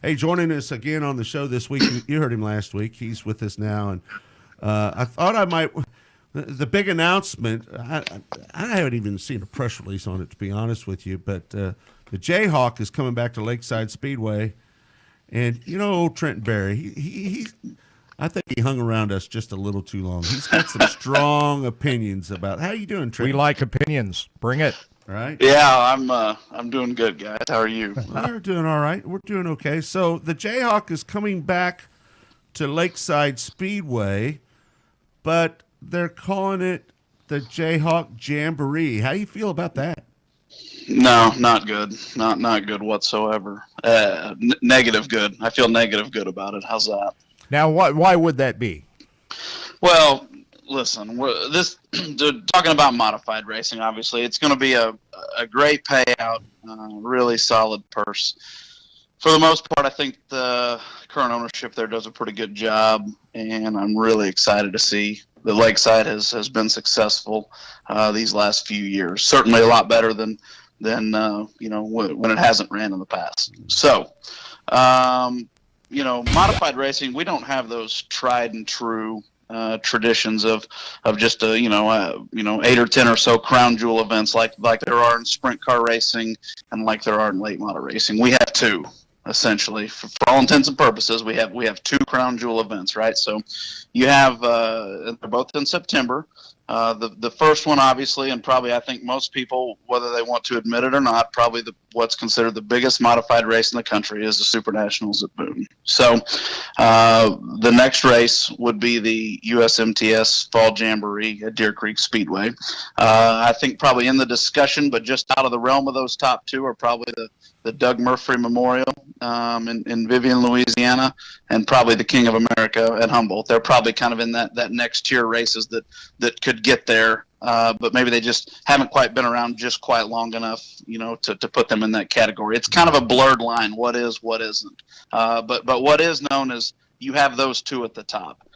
Hey, joining us again on the show this week. You heard him last week. He's with us now, and I thought I might. The big announcement. I haven't even seen a press release on it, to be honest with you. But the Jayhawk is coming back to Lakeside Speedway, and old Trenton Berry. He I think he hung around us just a little too long. He's got some strong opinions about how you doing, Trenton. We like opinions. Bring it. Right? Yeah, I'm doing good, guys. How are you? We're doing all right. We're doing okay. So the Jayhawk is coming back to Lakeside Speedway, but they're calling it the Jayhawk Jamboree. How do you feel about that? No, not good. Not good whatsoever. Negative good. I feel negative good about it. How's that? Now, why would that be? Well, listen, talking about modified racing, obviously, it's going to be a great payout, really solid purse. For the most part, I think the current ownership there does a pretty good job, and I'm really excited to see the Lakeside has been successful these last few years. Certainly a lot better than when it hasn't ran in the past. So, modified racing, we don't have those tried and true traditions of just 8 or 10 or so crown jewel events like there are in sprint car racing and like there are in late model racing. We have two, essentially, for all intents and purposes. We have two crown jewel events, right? So you have they're both in September. The first one, obviously, and probably I think most people, whether they want to admit it or not, probably what's considered the biggest modified race in the country is the Super Nationals at Boone. So the next race would be the USMTS Fall Jamboree at Deer Creek Speedway. I think probably in the discussion, but just out of the realm of those top two, are probably the Doug Murphy Memorial in Vivian, Louisiana, and probably the King of America at Humboldt. They're probably kind of in that next tier races that could get there, but maybe they just haven't quite been around just quite long enough, to put them in that category. It's kind of a blurred line, what is, what isn't. But what is known is you have those two at the top.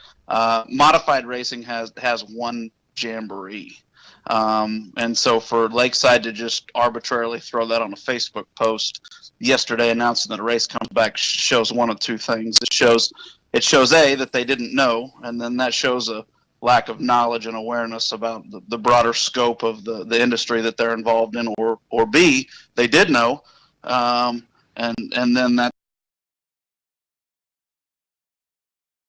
Modified racing has one jamboree. And so for Lakeside to just arbitrarily throw that on a Facebook post yesterday announcing that a race comes back shows one of two things. It shows A, that they didn't know, and then that shows a lack of knowledge and awareness about the broader scope of the industry that they're involved in, or B, they did know, and then that